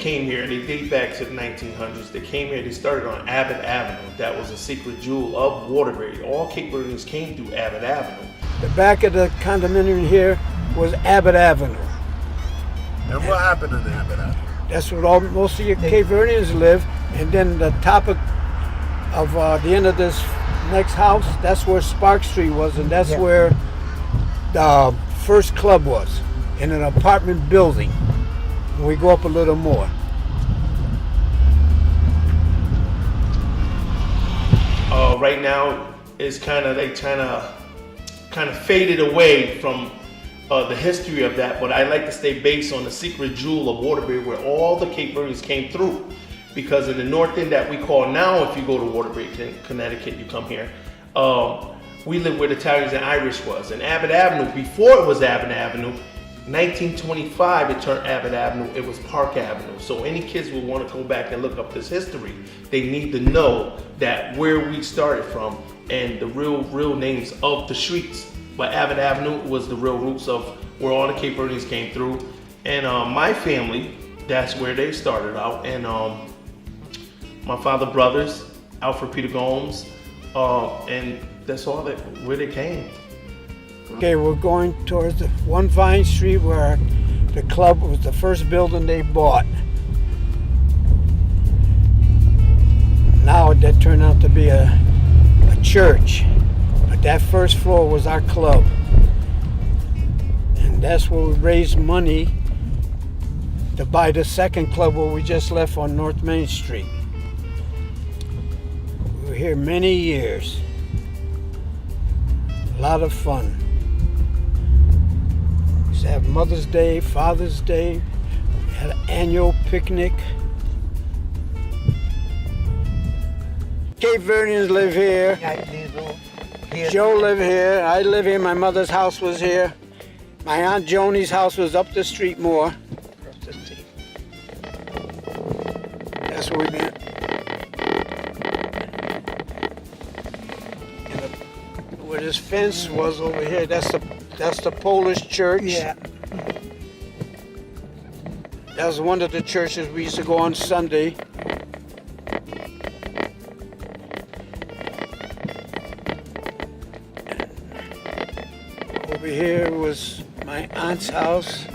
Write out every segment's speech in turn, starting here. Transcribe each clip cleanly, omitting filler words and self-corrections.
came here, they date back to the 1900s. They came here, they started on Abbott Avenue. That was a secret jewel of Waterbury. All Cape Verdeans came through Abbott Avenue. The back of the condominium here was Abbott Avenue. And what happened in Abbott Avenue? That's where most of your Cape Verdeans live. And then the top of the end of this next house, that's where Spark Street was, and that's where the first club was, in an apartment building. And we go up a little more. Right now, it's kind of faded away from the history of that, but I like to stay based on the secret jewel of Waterbury, where all the Cape Verdeans came through. Because in the north end that we call now, if you go to Waterbury, Connecticut, you come here, we live where the Italians and Irish was. And Abbott Avenue, before it was Abbott Avenue, 1925 it turned Abbott Avenue, it was Park Avenue. So any kids who want to go back and look up this history, they need to know that where we started from and the real names of the streets. But Abbott Avenue was the real roots of where all the Cape Verdeans came through. And my family, that's where they started out. And my father brothers, Alfred Peter Gomes, and that's all where they came. Okay, we're going towards the 1 Vine Street, where the club was the first building they bought. Now that turned out to be a church, but that first floor was our club. And that's where we raised money to buy the second club where we just left on North Main Street. We were here many years. A lot of fun. We used to have Mother's Day, Father's Day, we had an annual picnic. Cape Verdeans live here. Joe lived here. I live here. My mother's house was here. My Aunt Joni's house was up the street more. That's where we've been. Where this fence was over here, that's the Polish church. Yeah. That was one of the churches we used to go on Sunday. Over here was my aunt's house.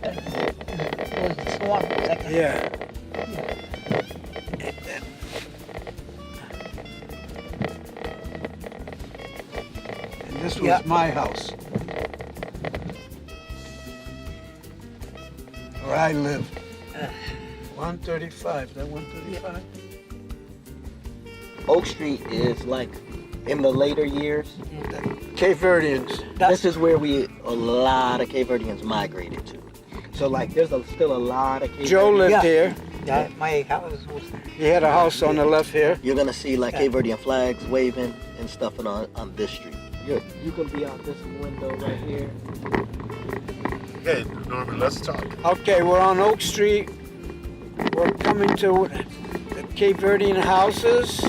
Was the swamp second? Yeah. And this was my house, where I lived. 135, is that 135? Oak Street is like in the later years. Cape Verdeans. This is where a lot of Cape Verdeans migrated to. So like there's still a lot of Cape Joe Verdeans. lived here. Yeah, my house was. He had a house on the left here. You're gonna see like Cape Verdean flags waving and stuff on this street. You can be out this window right here. Okay, Norman, let's talk. Okay, we're on Oak Street. We're coming to the Cape Verdean houses.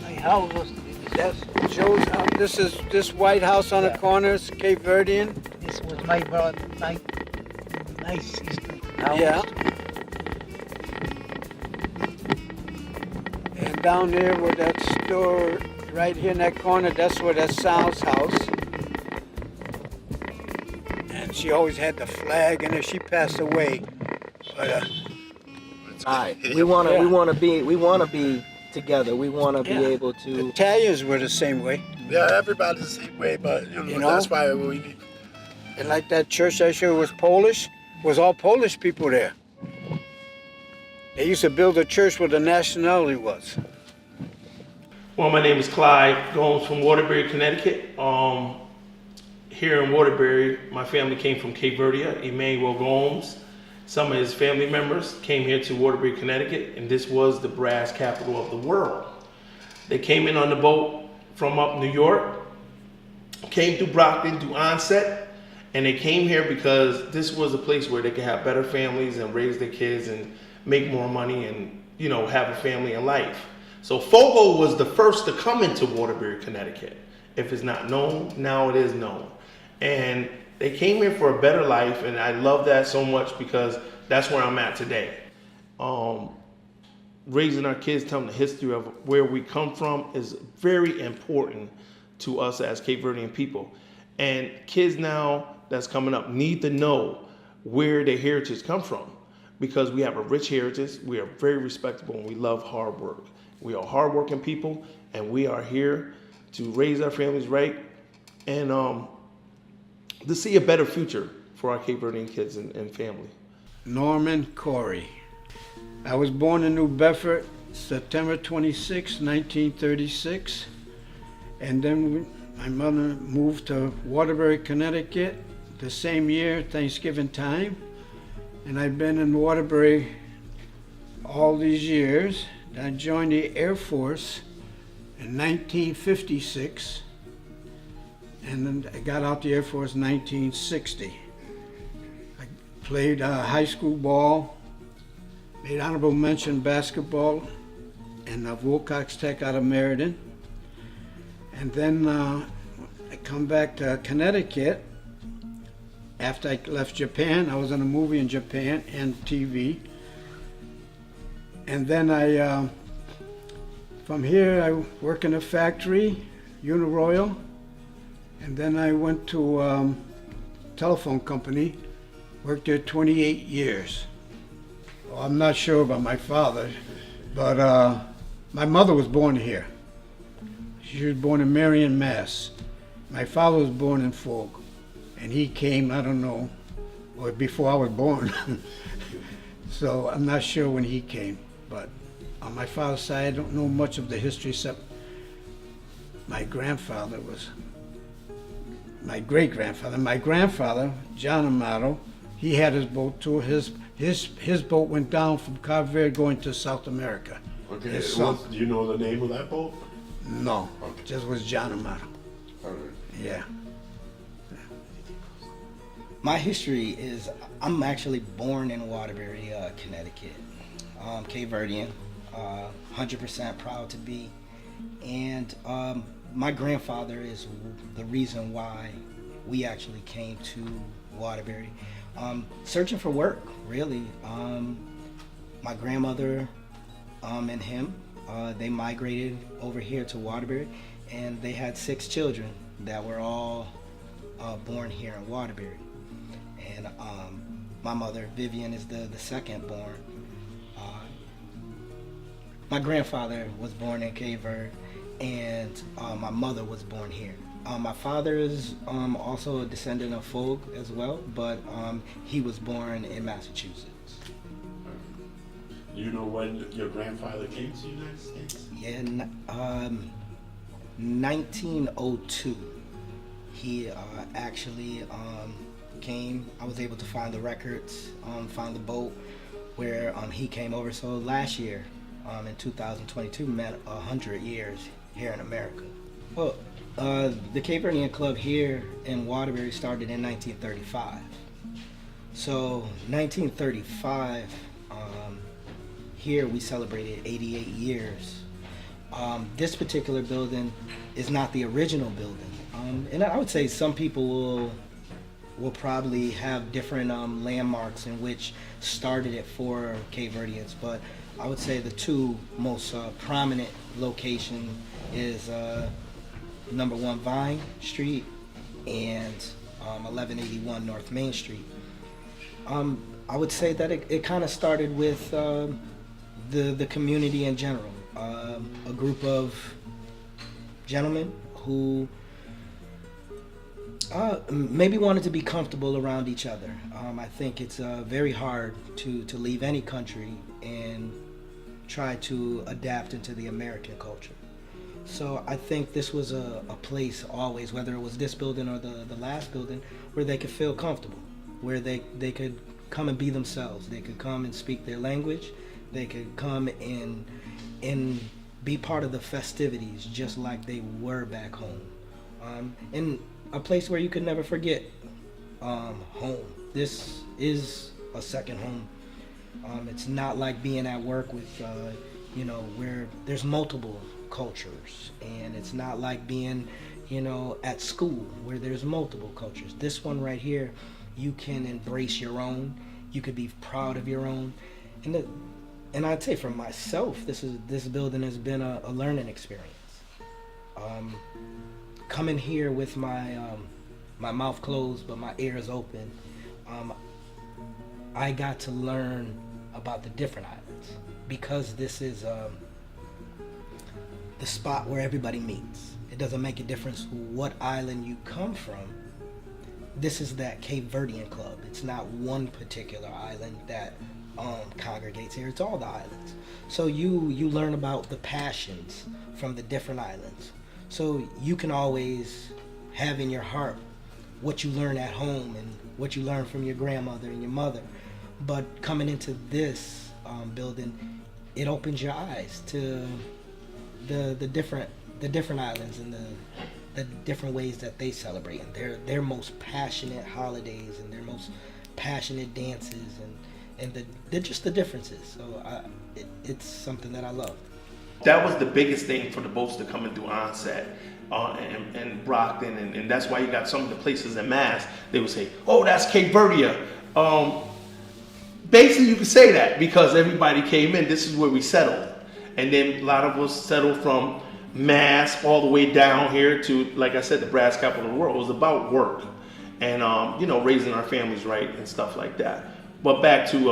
My house was. That's Joe's house. This is this white house on the corner. It's Cape Verdean. This was my brother, my sister house. Yeah. And down there where that store, right here in that corner, that's where that's Sal's house. And she always had the flag, and she passed away. But All right, we wanna be together. We wanna be able to. Italians were the same way. Yeah, everybody's the same way, but you know? That's why we need. And like that church I showed was Polish, was all Polish people there. They used to build a church where the nationality was. Well, my name is Clyde Gomes from Waterbury, Connecticut. Here in Waterbury, my family came from Cape Verdean. Emmanuel Gomes, some of his family members came here to Waterbury, Connecticut, and this was the brass capital of the world. They came in on the boat from up New York, came through Brockton, through Onset, and they came here because this was a place where they could have better families and raise their kids and make more money and, you know, have a family and life. So Fogo was the first to come into Waterbury, Connecticut. If it's not known, now it is known. And they came here for a better life, and I love that so much because that's where I'm at today. Raising our kids, telling the history of where we come from is very important to us as Cape Verdean people. And kids now that's coming up need to know where their heritage come from, because we have a rich heritage, we are very respectable, and we love hard work. We are hardworking people, and we are here to raise our families right and to see a better future for our Cape Verdean kids and family. Norman Corey. I was born in New Bedford, September 26, 1936, and then my mother moved to Waterbury, Connecticut the same year, Thanksgiving time, and I've been in Waterbury all these years. I joined the Air Force in 1956, and then I got out the Air Force in 1960. I played high school ball, made honorable mention basketball in Wilcox Tech out of Meriden. And then I come back to Connecticut after I left Japan. I was in a movie in Japan and TV. And then from here I work in a factory, Uniroyal. And then I went to a telephone company, worked there 28 years. Well, I'm not sure about my father, but my mother was born here. She was born in Marion, Mass. My father was born in Fogue, and he came, I don't know, or before I was born. So I'm not sure when he came, but on my father's side, I don't know much of the history except my grandfather was my great-grandfather. My grandfather, John Amato, he had his boat too. His boat went down from Cape Verde going to South America. Okay, His son- do you know the name of that boat? No, Okay. just was John Amato. All right. Yeah. My history is I'm actually born in Waterbury, Connecticut. Cape Verdean, 100% proud to be. And my grandfather is the reason why we actually came to Waterbury. Searching for work, really. My grandmother and him, they migrated over here to Waterbury, and they had 6 children that were all born here in Waterbury. And my mother, Vivian, is the second born. My grandfather was born in Cape Verde, and my mother was born here. My father is also a descendant of Fogue as well, but he was born in Massachusetts. Do you know when your grandfather came to the United States? In 1902, he actually came. I was able to find the records, find the boat where he came over. So last year, in 2022, meant 100 years here in America. Well, the Cape Verdean Club here in Waterbury started in 1935. So 1935, here we celebrated 88 years. This particular building is not the original building. And I would say some people will probably have different landmarks in which started it for Cape Verdeans, but I would say the two most prominent location is number 1 Vine Street and 1181 North Main Street. I would say that it kind of started with the community in general. A group of gentlemen who maybe wanted to be comfortable around each other. I think it's very hard to leave any country and try to adapt into the American culture. So I think this was a place always, whether it was this building or the last building, where they could feel comfortable, where they could come and be themselves. They could come and speak their language. They could come and be part of the festivities just like they were back home. And a place where you could never forget home. This is a second home. It's not like being at work with, where there's multiple cultures, and it's not like being, at school where there's multiple cultures. This one right here, you can embrace your own, you could be proud of your own. And I'd say for myself, this building has been a learning experience. Coming here with my mouth closed but my ears open, I got to learn about the different islands, because this is the spot where everybody meets. It doesn't make a difference what island you come from. This is that Cape Verdean club. It's not one particular island that congregates here. It's all the islands. So you learn about the passions from the different islands. So you can always have in your heart what you learn at home and what you learn from your grandmother and your mother. But coming into this building, it opens your eyes to the different islands and the different ways that they celebrate, and their most passionate holidays and their most passionate dances and just the differences. So it's something that I love. That was the biggest thing for the boats to come into onset and Brockton, and that's why you got some of the places in Mass. They would say, "Oh, that's Cape Verdean." Basically, you could say that because everybody came in. This is where we settled, and then a lot of us settled from Mass all the way down here to, like I said, the brass capital of the world. It was about work and raising our families right and stuff like that. But back to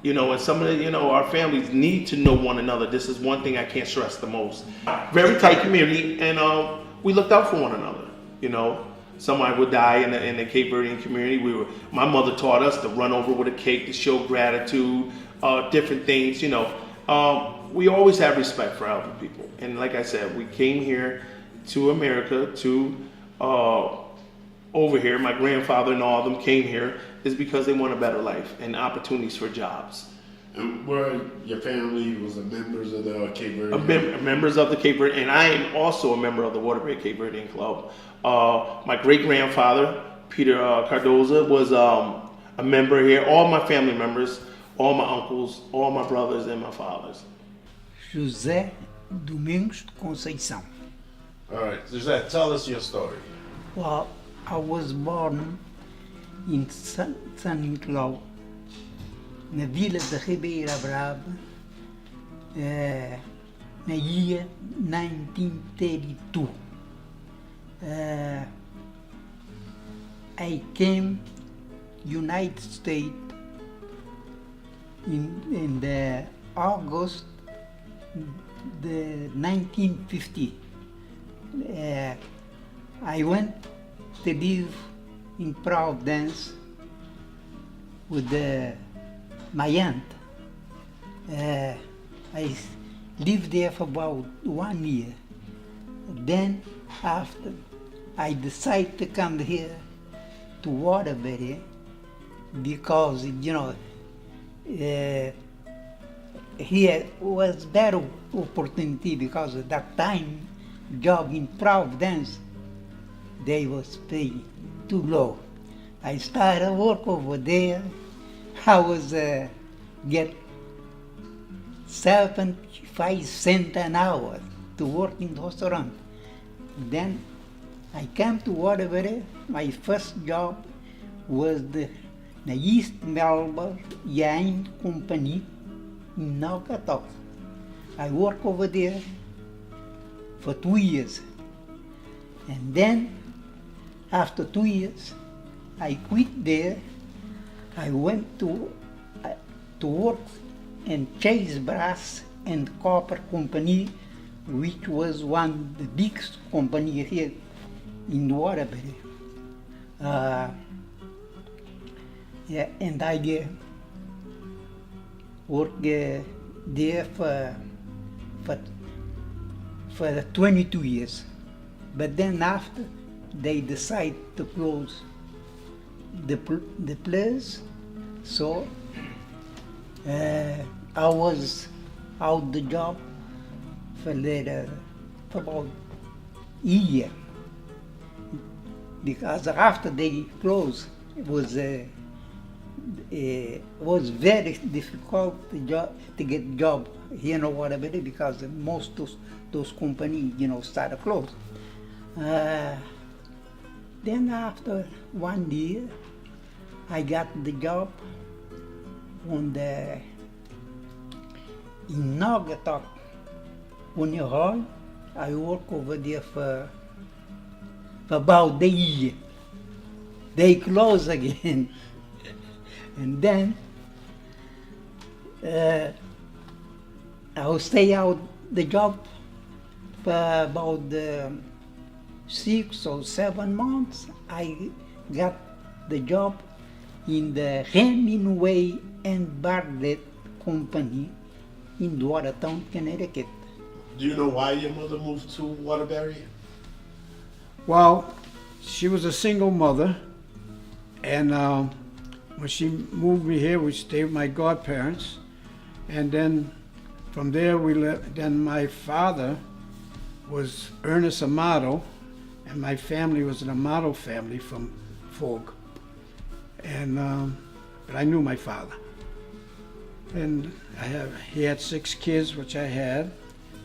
and some of the, our families need to know one another. This is one thing I can't stress the most. Very tight community, and we looked out for one another. Somebody would die in the Cape Verdean community. My mother taught us to run over with a cake to show gratitude, different things. We always have respect for elder people, and like I said, we came here to America over here. My grandfather and all of them came here is because they want a better life and opportunities for jobs. And were your family was members of the Cape Verdean? Members of the Cape Verdean, and I am also a member of the Waterbury Cape Verdean Club. My great-grandfather, Peter Cardoza, was a member here. All my family members, all my uncles, all my brothers, and my fathers. José Domingos Conceição. All right, José, tell us your story. Well, I was born in San Nicolau, na vila de Ribeira Brava, na year 1932. I came United States in the August the 1950. I went to live in Providence with my aunt. I lived there for about 1 year. Then after, I decided to come here to Waterbury because, here was better opportunity, because at that time, job in Providence, they was paying too low. I started work over there. I was get 75 cents an hour to work in the restaurant. Then I came to Waterbury. My first job was the East Melbourne Yarn Company in Naukatop. I worked over there for 2 years. And then, after 2 years, I quit there. I went to work in Chase Brass and Copper Company, which was one of the biggest companies here in Waterbury. And I worked there for 22 years. But then after, they decided to close the place, so I was out the job for about a year, because after they closed, it was very difficult to get job here in Waterbury, because most of those companies, started closing. Then after 1 year, I got the job on the in Naugatuck on the hall. I work over there for about a year. They close again. And then I'll stay out the job for about 6 or 7 months. I got the job in the Hemingway and Bartlett Company in Watertown, Connecticut. Do you know why your mother moved to Waterbury? Well, she was a single mother, and when she moved me here, we stayed with my godparents, and then from there we left. Then my father was Ernest Amato, and my family was an Amato family from Folk, and but I knew my father, and he had 6 kids, which I had,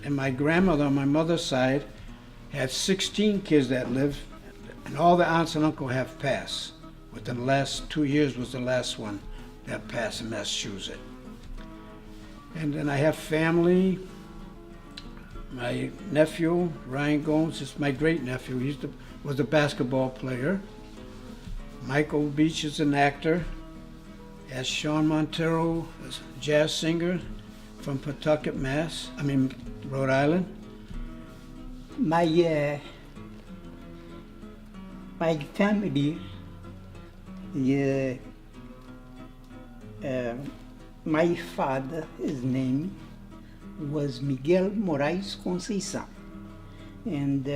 and my grandmother on my mother's side had 16 kids that lived, and all the aunts and uncles have passed. Within the last 2 years was the last one that passed in Massachusetts. And then I have family. My nephew, Ryan Gomes, is my great nephew. He was a basketball player. Michael Beach is an actor. As Sean Montero, a jazz singer from Pawtucket, Rhode Island. My family, my father, his name was Miguel Moraes Conceição, and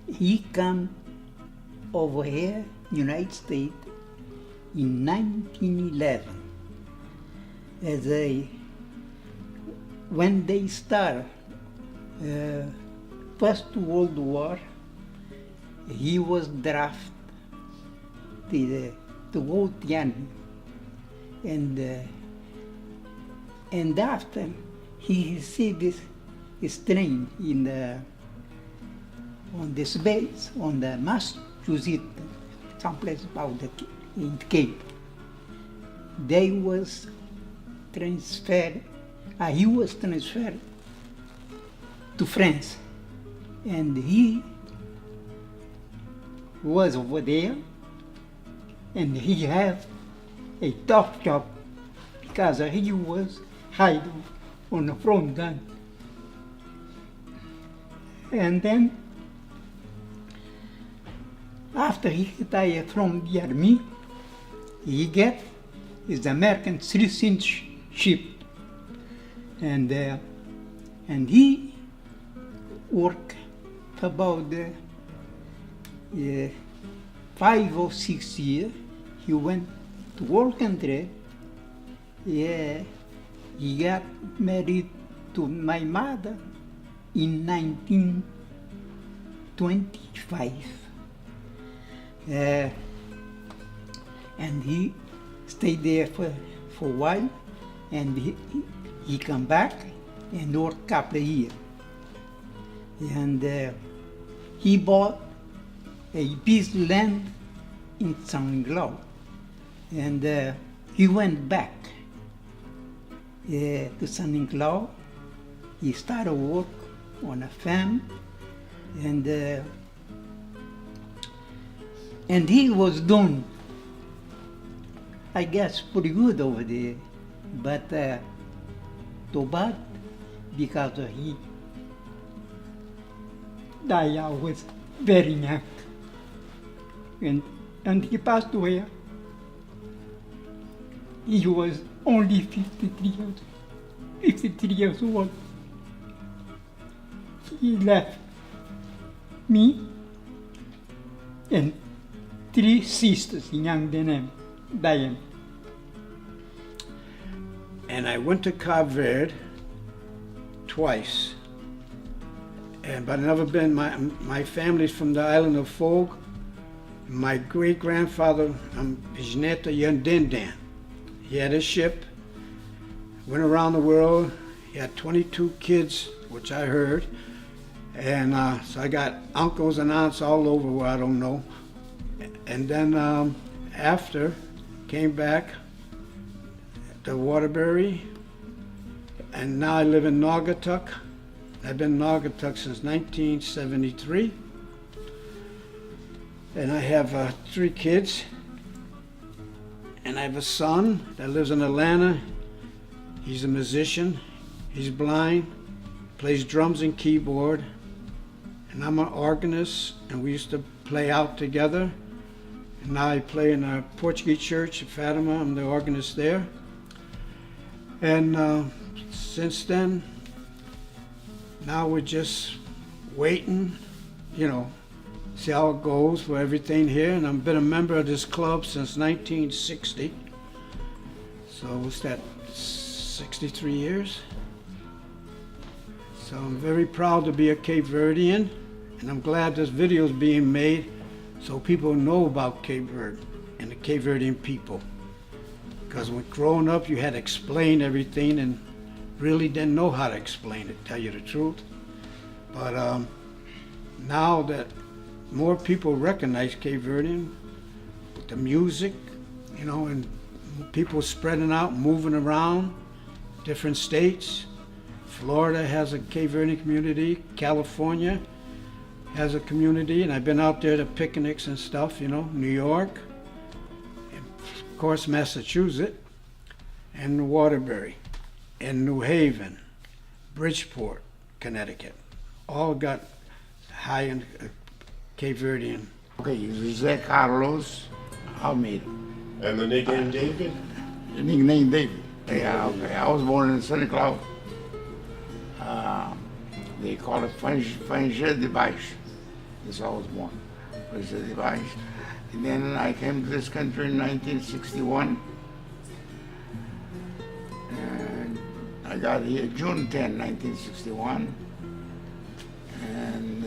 he came over here, United States, in 1911. When they started First World War, he was drafted to go to the army, and after he received his training on this base on the Massachusetts, someplace about in Cape. They was transferred. He was transferred to France, and he was over there, and he had a tough job because he was hiding on the front gun. And then, after he retired from the army, he got his American citizenship, and he worked for about 5 or 6 years. He went to work and trade. He got married to my mother in 1925. And he stayed there for a while, and he come back and worked a couple of years. And he bought a piece of land in St. Cloud, and he went back to St. Cloud. He started work on a farm, and he was doing, I guess, pretty good over there, but too bad because he died out was very young, and he passed away. He was only 53 years old. He left me and 3 sisters younger than him, Diane. And I went to Cape Verde twice, but I've never been. My family's from the island of Fogo. My great grandfather, Bisneto Yandindan, he had a ship, went around the world. He had 22 kids, which I heard, and so I got uncles and aunts all over where I don't know. And then after, came back to Waterbury, and now I live in Naugatuck. I've been in Naugatuck since 1973, and I have 3 kids, and I have a son that lives in Atlanta. He's a musician, he's blind, plays drums and keyboard, and I'm an organist, and we used to play out together. And now I play in a Portuguese church in Fatima. I'm the organist there. And since then, now we're just waiting, you know, see how it goes for everything here. And I've been a member of this club since 1960. So what's that, 63 years? So I'm very proud to be a Cape Verdean, and I'm glad this video is being made so people know about Cape Verde and the Cape Verdean people. Because when growing up, you had to explain everything and really didn't know how to explain it, tell you the truth. But now that more people recognize Cape Verdean, with the music, you know, and people spreading out, moving around, different states. Florida has a Cape Verdean community, California has a community, and I've been out there to picnics and stuff, you know, New York, and of course Massachusetts, and Waterbury, and New Haven, Bridgeport, Connecticut. All got high-end Cape Verdean. Okay, José Carlos Almeida. And the nickname David? The nickname David. Yeah, okay. I was born in Santa Claus. They call it Franja de Baixo. That's how I was born, Franja de Baixo. And then I came to this country in 1961. And I got here June 10, 1961. And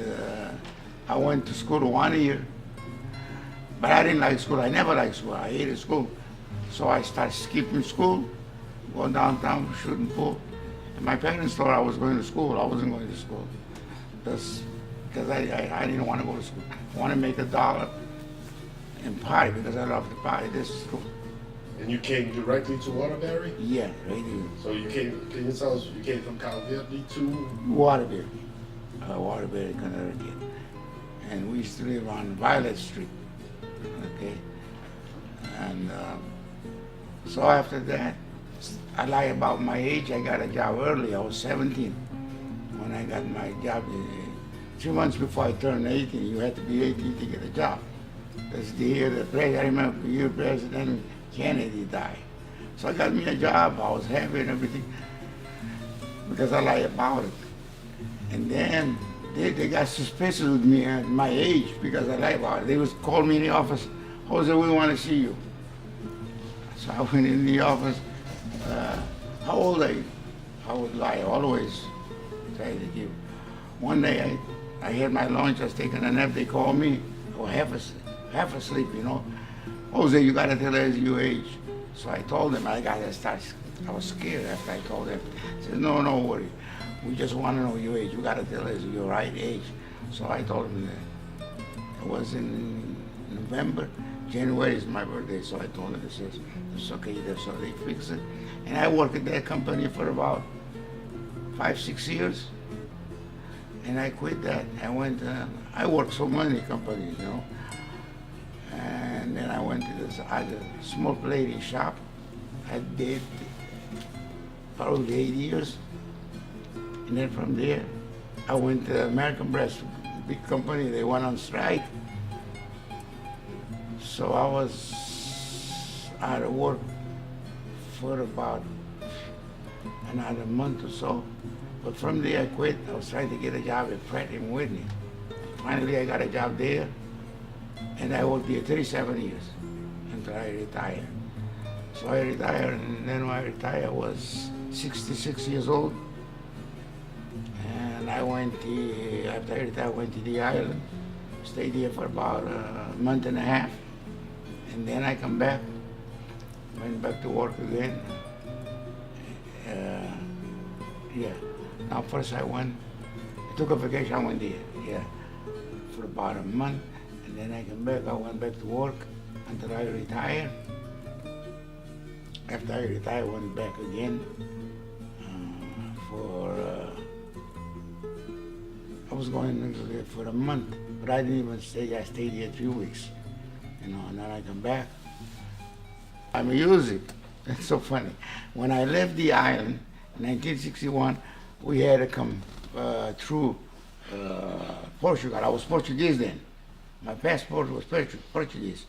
I went to school 1 year. But I didn't like school. I never liked school. I hated school. So I started skipping school, go downtown, shooting pool. And my parents thought I was going to school. I wasn't going to school. Because I didn't want to go to school. I want to make $1 and party because I love to party. This is cool. And you came directly to Waterbury? Yeah, right here. So you came, can you tell us, you came from Cape Verde to? Waterbury. Waterbury, Connecticut. And we used to live on Violet Street. Okay. And so after that, I lie about my age. I got a job early. I was 17 when I got my job. 3 months before I turned 18, you had to be 18 to get a job. That's the year the president, I remember the year President Kennedy died. So I got me a job. I was happy and everything because I lie about it. And then they got suspicious with me at my age because I lie about it. They was call me in the office, Jose, we want to see you. So I went in the office. How old are you? I would lie, always try to give. One day I had my lunch, I was taking a nap, they called me, I was half asleep, you know. Jose, you gotta tell us your age. So I told them I was scared after I told them. I said, no worry, we just wanna know your age, you gotta tell us your right age. So I told them that it was in November, January is my birthday, so I told them, I said, it's okay, so they fixed it. And I worked at that company for about 5-6 years. And I quit that. I worked so many companies, you know. And then I went to this other small plating shop. I did probably 8 years. And then from there, I went to American Breast, big company, they went on strike. So I was out of work for about another month or so. But from there I quit. I was trying to get a job at Pratt & Whitney. Finally I got a job there, and I worked there 37 years until I retired. So I retired, and then when I retired I was 66 years old. And I went after I retired, I went to the island, stayed there for about a month and a half. And then I come back, went back to work again. Yeah. Now first I took a vacation, I went there, yeah, for about a month. And then I came back, I went back to work until I retired. after I retired, I went back again I was going there for a month, but I didn't even stay. I stayed here 3 weeks, and then I come back. Music. It's so funny. When I left the island in 1961, we had to come through Portugal. I was Portuguese then. My passport was Portuguese.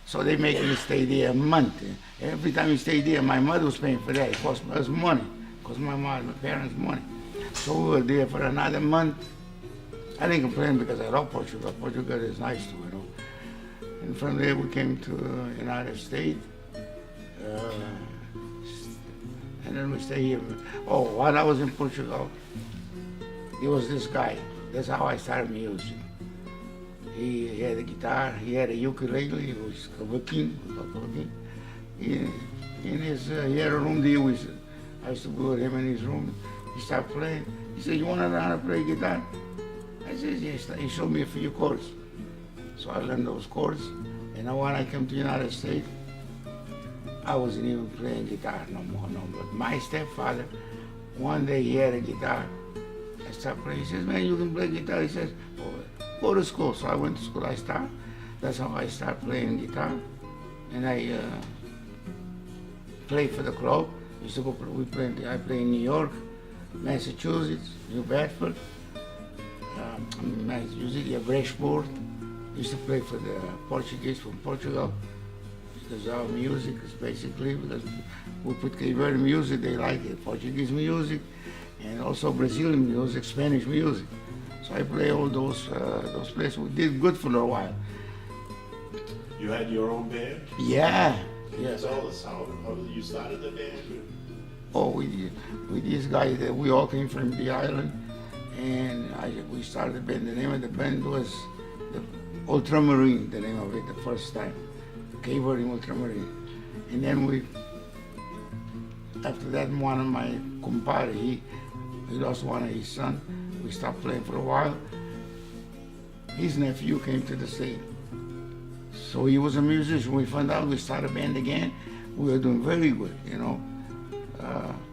So they made me stay there a month. Every time you stay there, my mother was paying for that. It cost us money. It cost my parents money. So we were there for another month. I didn't complain because I love Portugal. Portugal is nice too, And from there we came to United States. And then we stay here. Oh, while I was in Portugal, there was this guy. That's how I started music. He had a guitar, he had a ukulele, he was working. He had a room there. I used to go with him in his room. He started playing. He said, "You want to learn how to play guitar?" I said, "Yes." He showed me a few chords. So I learned those chords. And then when I came to the United States, I wasn't even playing guitar no more. But my stepfather, one day he had a guitar. I started playing. He says, "Man, you can play guitar." He says, "Oh, go to school." So I went to school. That's how I started playing guitar. And I played for the club. I play in New York, Massachusetts, New Bedford, Massachusetts, Bridgeport. Used to play for the Portuguese from Portugal. Because our music is basically, because we put Cape Verdean music, they like it. Portuguese music, and also Brazilian music, Spanish music. So I play all those places. We did good for a while. You had your own band? Yeah. Can you tell us how you started the band? Oh, with these guys, we all came from the island, and we started the band. The name of the band was the Ultramarine, the name of it, the first time. Cape Verdean Ultramarine. And then after that, one of my compadre, he lost one of his sons. We stopped playing for a while. His nephew came to the state. So he was a musician. We found out, we started a band again. We were doing very good,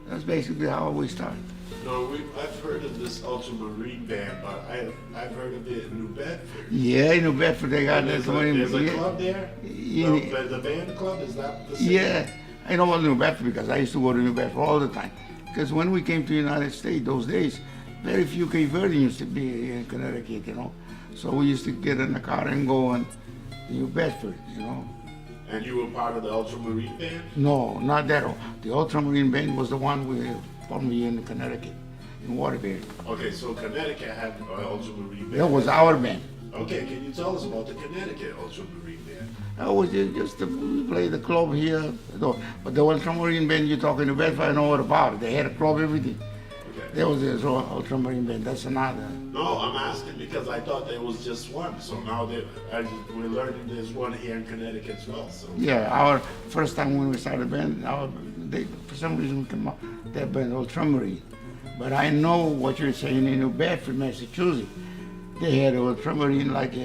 That's basically how we started. No, I've heard of this Ultramarine band, but I've heard of it in New Bedford. Yeah, in New Bedford they got that. There's a club there? Yeah. The band club, is that the same? Yeah, I know about New Bedford because I used to go to New Bedford all the time. Because when we came to the United States, those days, very few Cape Verdeans used to be here in Connecticut, So we used to get in the car and go on New Bedford, And you were part of the Ultramarine band? No, not that one. The Ultramarine band was the one we formed here in Connecticut, in Waterbury. Okay, so Connecticut had an Ultramarine band. That was our band. Okay, can you tell us about the Connecticut Ultramarine band? I was just we play the club here, but the Ultramarine band you're talking about, I know what about it. They had a club, everything. Okay. There was this Ultramarine band. That's another. No, I'm asking because I thought there was just one. So now we're learning there's one here in Connecticut as well. So Yeah, our first time when we started the band, for some reason we came up that band Ultramarine. But I know what you're saying in New Bedford, Massachusetts. They had Ultramarine like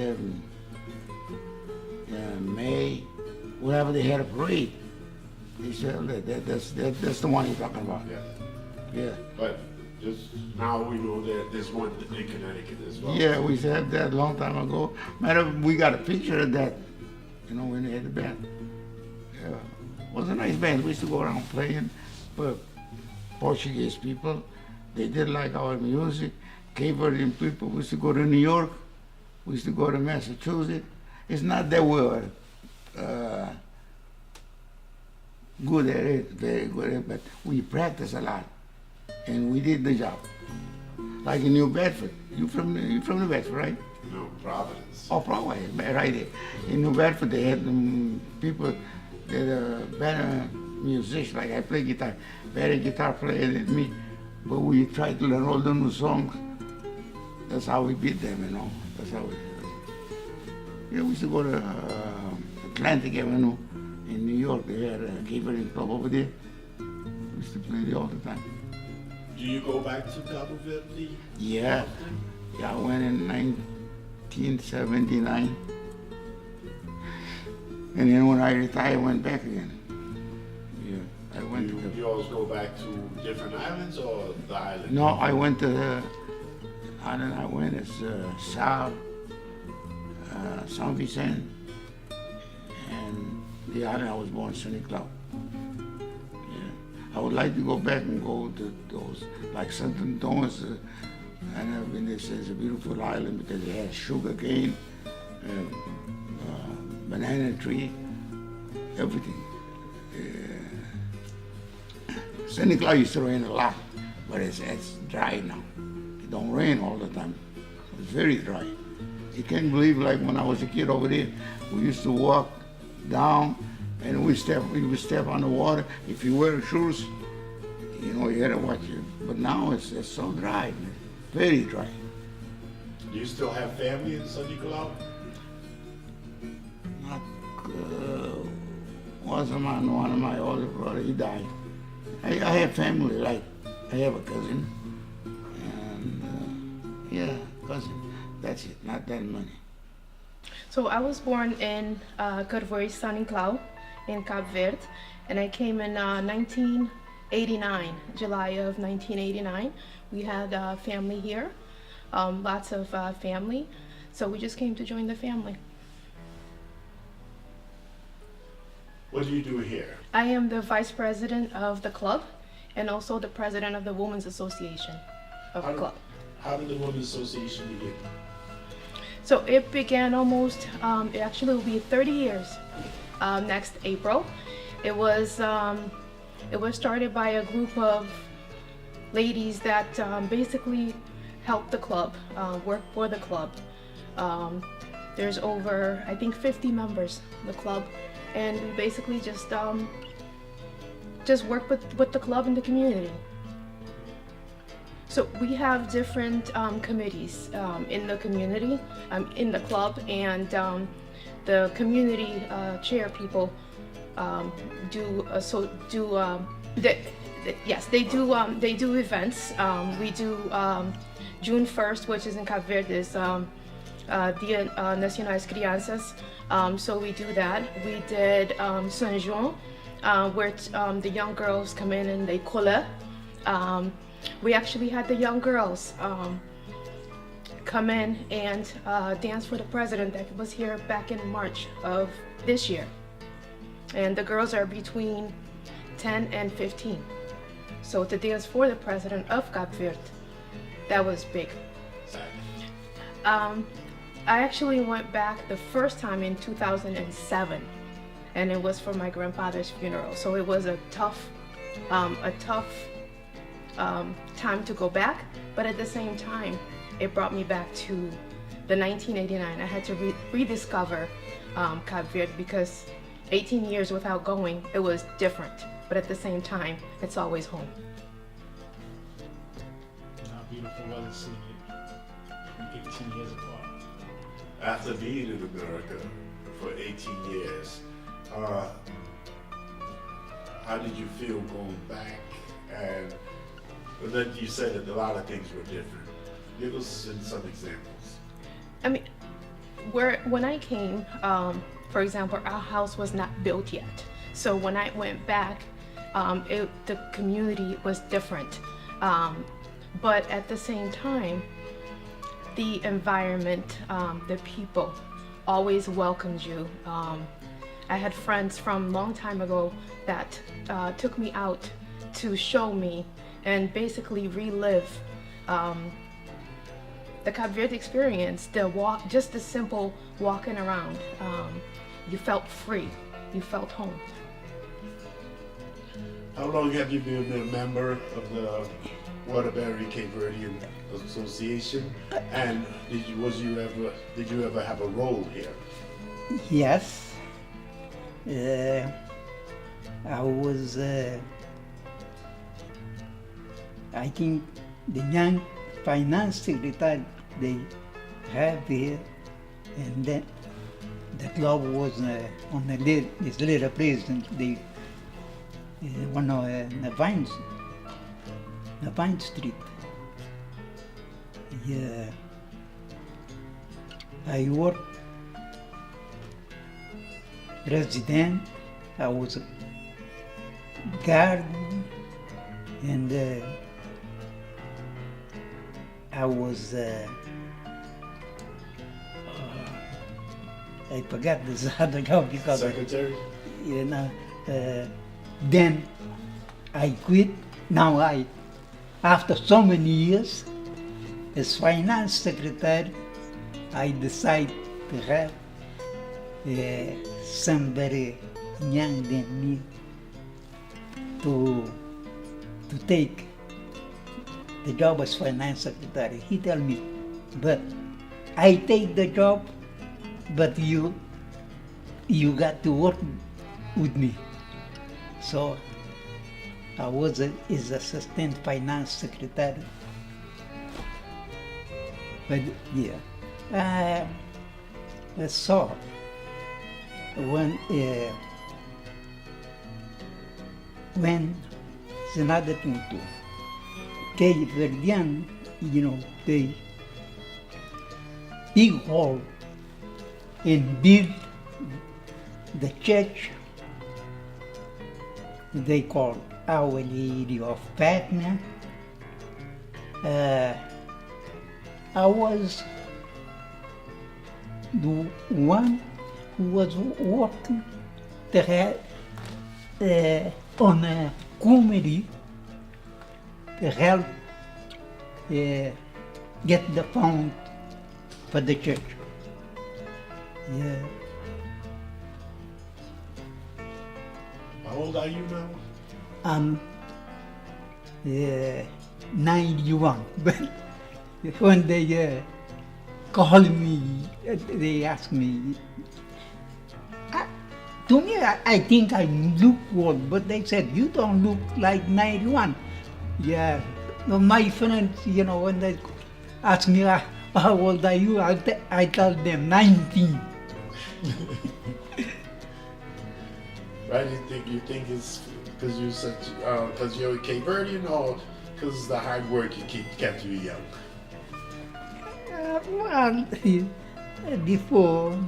May, whenever they had a parade. They said that's the one you're talking about. Yeah. But just now we know that there's one in Connecticut as well. Yeah, we said that a long time ago. We got a picture of that, when they had the band. Yeah. It was a nice band. We used to go around playing, but Portuguese people, they did like our music. Cape Verdean people, we used to go to New York. We used to go to Massachusetts. It's not that we were good at it, very good at it, but we practiced a lot. And we did the job. Like in New Bedford. You from New Bedford, right? No, Providence. Oh, Providence, right there. In New Bedford, they had people that are better musicians. Like I play guitar, better guitar player than me. But we tried to learn all the new songs. That's how we beat them, That's how we. Yeah, we used to go to Atlantic Avenue in New York. They had a Cape Verdean club over there. We used to play there all the time. Do you go back to Cape Verde? Yeah. Yeah, I went in 1979. And then when I retired, I went back again. Yeah. I went to You always go back to different islands or the island? No, I went to the island I went is San Vicente, and the island I was born, St. Cloud. Yeah. I would like to go back and go to those, like St. Thomas. I never been there. It's a beautiful island because it has sugar cane, banana tree, everything. St. Cloud used to rain a lot, but it's dry now. It don't rain all the time. It's very dry. You can't believe, like when I was a kid over there, we used to walk down and we would step on the water. If you wear shoes, you know, you had to watch it. But now it's so dry, man. Very dry. Do you still have family in San Nicolau? Not, one of my older brother, he died. I have family, like I have a cousin, and yeah, cousin. That's it, not that many. So I was born in Cape Verdean in Cape Verde, and I came in 1989, July of 1989. We had family here, lots of family, so we just came to join the family. What do you do here? I am the vice president of the club and also the president of the Women's Association of the club. How did the Women's Association begin? So it began almost, it actually will be 30 years next April. It was started by a group of ladies that basically help the club, work for the club. There's over, I think, 50 members of the club, and we basically just work with the club and the community. So we have different committees in the community, in the club, and the community chair people they do events. We do June 1st, which is in Cape Verde, is Dia Nacional das Crianças. So we do that. We did São João, where the young girls come in and they colle. We actually had the young girls come in and dance for the president that was here back in March of this year. And the girls are between 10 and 15. So to dance for the president of Cape Verde, that was big. I actually went back the first time in 2007, and it was for my grandfather's funeral. So it was a tough time to go back, but at the same time, it brought me back to the 1989. I had to rediscover Cape Verde because 18 years without going, it was different. But at the same time, it's always home. How beautiful was it seeing it 18 years apart? After being in America for 18 years, how did you feel going back? And then you said that a lot of things were different. Give us some examples. I mean, when I came, for example, our house was not built yet. So when I went back, the community was different. But at the same time, the environment, the people always welcomed you. I had friends from a long time ago that took me out to show me and basically relive the Cape Verde experience, just the simple walking around. You felt free, you felt home. How long have you been a member of the Waterbury Cape Verdean Association? And did you ever have a role here? Yes. I was, I think, the young finance secretary they have here, and then the club was on this little place, and they one of Vine Street. Yeah, I worked resident. I was garden, and I was, I forgot this other job because, Secretary? you know, then I quit. Now after so many years, as finance secretary, I decide to have somebody young than me to take the job as finance secretary. He tell me, but I take the job, but you got to work with me. So I was his assistant finance secretary. But yeah, so when it's another thing too. Cape Verdean, you know, they big hall and build the church they call Our Lady of Fatima. I was the one who was working on a committee to help get the fund for the church. Yeah. How old are you now? I'm 91, but when they call me, they ask me, to me, I think I look old, but they said, you don't look like 91. Yeah, my friends, you know, when they ask me, how old are you, I tell them 19. Why do you think it's because you're such because you're a Cape Verdean, or because the hard work kept you young? Well, before,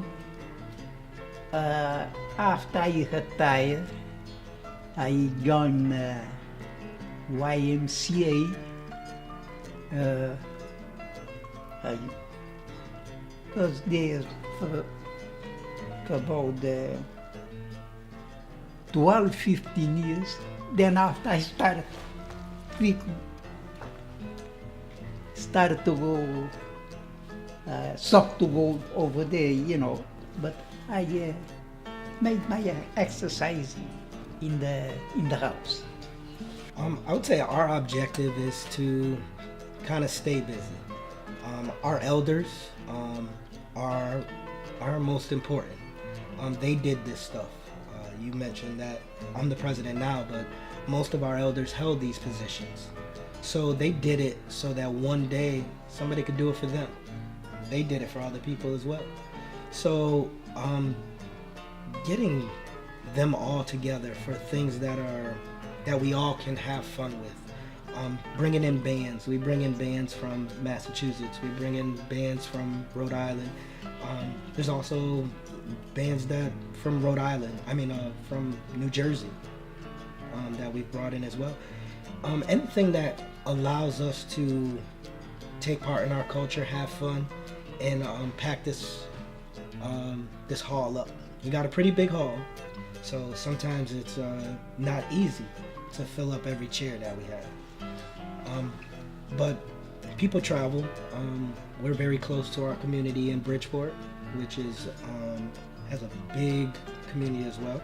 after I retired, I joined YMCA. I was there for about 12, 15 years. Then after I started to go, stopped to go over there, you know, but I made my exercise in the house. I would say our objective is to kind of stay busy. Our elders are most important. They did this stuff. You mentioned that I'm the president now, but most of our elders held these positions. So they did it so that one day somebody could do it for them. They did it for other people as well. So getting them all together for things that we all can have fun with. Bringing in bands. We bring in bands from Massachusetts. We bring in bands from Rhode Island. There's also bands from Rhode Island. From New Jersey that we've brought in as well. Anything that allows us to take part in our culture, have fun, and pack this hall up. We got a pretty big hall, so sometimes it's not easy to fill up every chair that we have. But people travel. We're very close to our community in Bridgeport, which has a big community as well.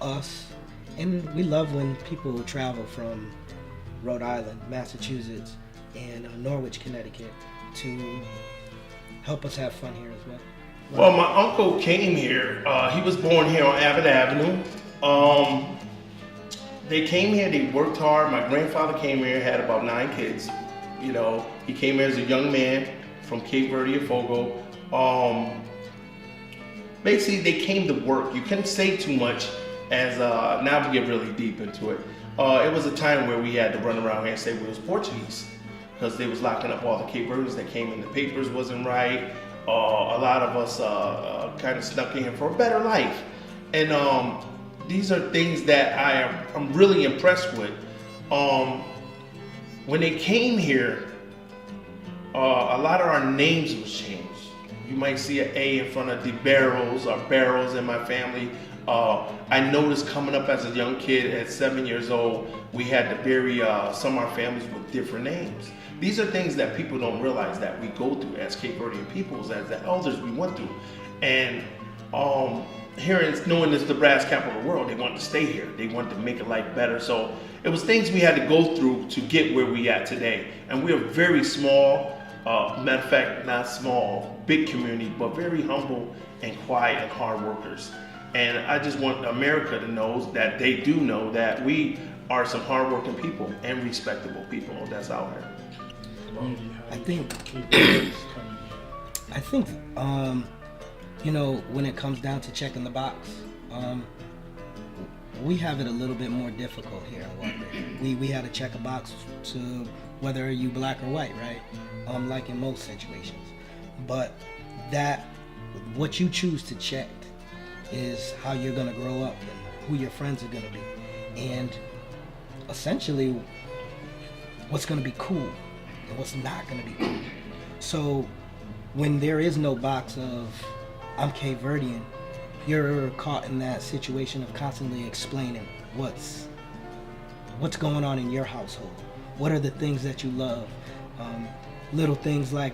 Us, and we love when people travel from Rhode Island, Massachusetts, and Norwich, Connecticut to help us have fun here as well. Well, my uncle came here. He was born here on Abbott Avenue. They came here, they worked hard. My grandfather came here, had about 9 kids. You know, he came here as a young man from Cape Verdean Fogo. Basically, they came to work. You couldn't say too much as, now we get really deep into it. It was a time where we had to run around here and say we was Portuguese because they was locking up all the Cape Verdeans that came in. The papers wasn't right. A lot of us kind of snuck in here for a better life. And these are things that I'm really impressed with. When they came here, a lot of our names was changed. You might see an A in front of the Barrows or Barrows in my family. I noticed coming up as a young kid at 7 years old, we had to bury some of our families with different names. These are things that people don't realize that we go through as Cape Verdean peoples, as the elders we went through. And knowing it's the brass capital of the world, they wanted to stay here. They wanted to make a life better. So it was things we had to go through to get where we at today. And we're very small, matter of fact, not small, big community, but very humble and quiet and hard workers. And I just want America to know that they do know that we are some hardworking people and respectable people that's out here. I think, when it comes down to checking the box, we have it a little bit more difficult here in Waterbury. We had to check a box to whether you black or white, right? Like in most situations. But what you choose to check is how you're gonna grow up and who your friends are gonna be. And essentially, what's gonna be cool and what's not gonna be cool. So when there is no box of I'm Cape Verdean, you're caught in that situation of constantly explaining what's going on in your household. What are the things that you love? Little things like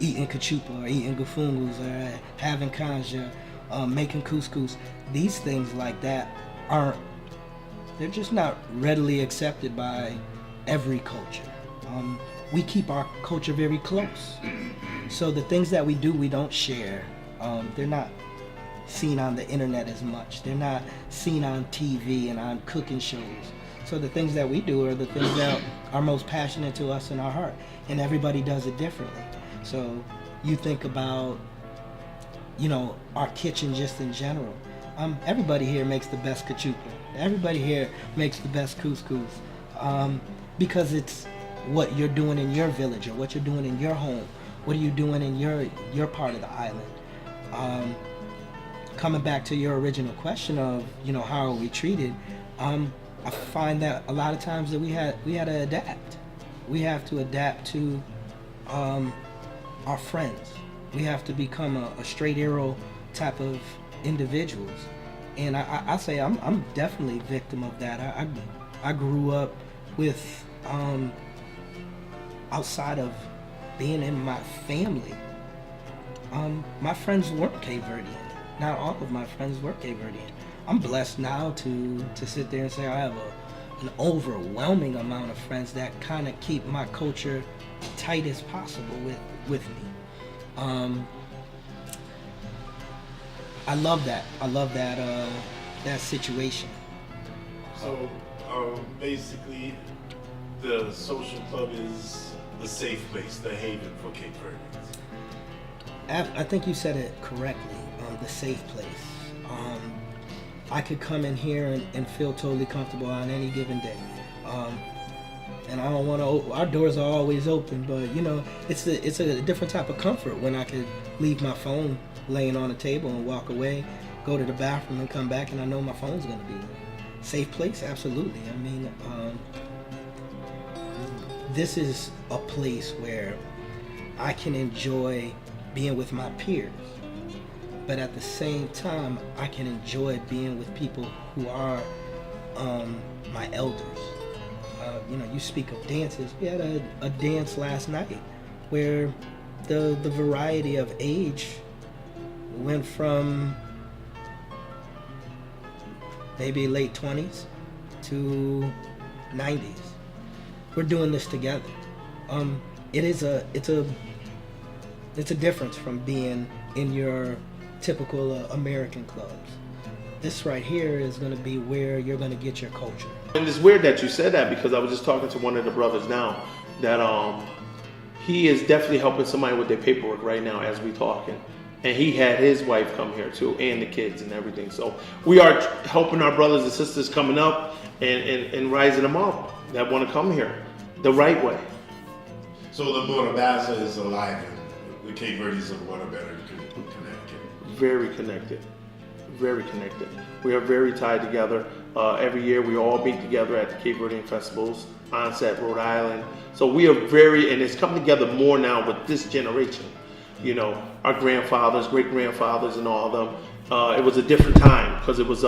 eating kachupa or eating gafungus or having kanja, making couscous. These things like that they're just not readily accepted by every culture. We keep our culture very close. So the things that we do, we don't share. They're not seen on the internet as much. They're not seen on TV and on cooking shows. So the things that we do are the things that are most passionate to us in our heart. And everybody does it differently. So you think about, our kitchen just in general. Everybody here makes the best kachupa. Everybody here makes the best couscous. Because it's what you're doing in your village or what you're doing in your home. What are you doing in your part of the island? Coming back to your original question of, how are we treated? I find that a lot of times that we had to adapt. We have to adapt to our friends. We have to become a straight arrow type of individuals. And I say I'm definitely a victim of that. I grew up with outside of being in my family, my friends weren't Cape Verdean. Not all of my friends were Cape Verdean. I'm blessed now to sit there and say I have an overwhelming amount of friends that kind of keep my culture tight as possible with me. I love that. I love that situation. So basically, the social club is the safe place, the haven for Cape Verdeans. I think you said it correctly. The safe place. I could come in here and feel totally comfortable on any given day. And I don't want to. Our doors are always open, but it's a different type of comfort when I could leave my phone laying on the table and walk away, go to the bathroom and come back, and I know my phone's gonna be there. Safe place, absolutely. I mean, this is a place where I can enjoy being with my peers, but at the same time, I can enjoy being with people who are my elders. You speak of dances. We had a dance last night where the variety of age went from maybe late 20s to 90s. We're doing this together. It's a difference from being in your typical American clubs. This right here is going to be where you're going to get your culture. And it's weird that you said that, because I was just talking to one of the brothers now that he is definitely helping somebody with their paperwork right now as we talking. And he had his wife come here too, and the kids and everything. So we are helping our brothers and sisters coming up and rising them up that want to come here the right way. So the Morabaza is alive in the Cape Verdeans of Waterbury Connecticut. Very connected. very connected. We are very tied together. Every year we all meet together at the Cape Verdean festivals, Onset, Rhode Island. So we are very, and it's come together more now with this generation. You know, our grandfathers, great grandfathers, and all of them. It was a different time because it was,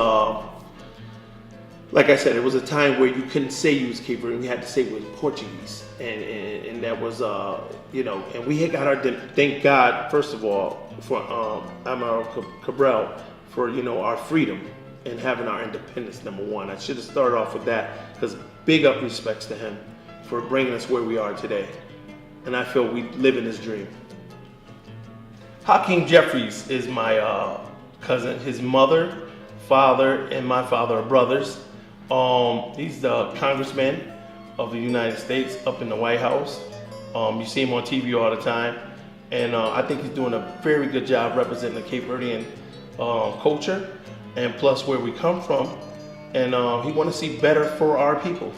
like I said, it was a time where you couldn't say you was Cape Verdean. You had to say it was Portuguese, and that was, you know, and we had got our, thank God, first of all, for Amaro Cabral for, you know, our freedom and having our independence, number one. I should have started off with that because big up respects to him for bringing us where we are today. And I feel we live in his dream. Hakeem Jeffries is my cousin. His mother, father, and my father are brothers. He's the congressman of the United States up in the White House. You see him on TV all the time. And I think he's doing a very good job representing the Cape Verdean culture and plus where we come from. And he wants to see better for our people.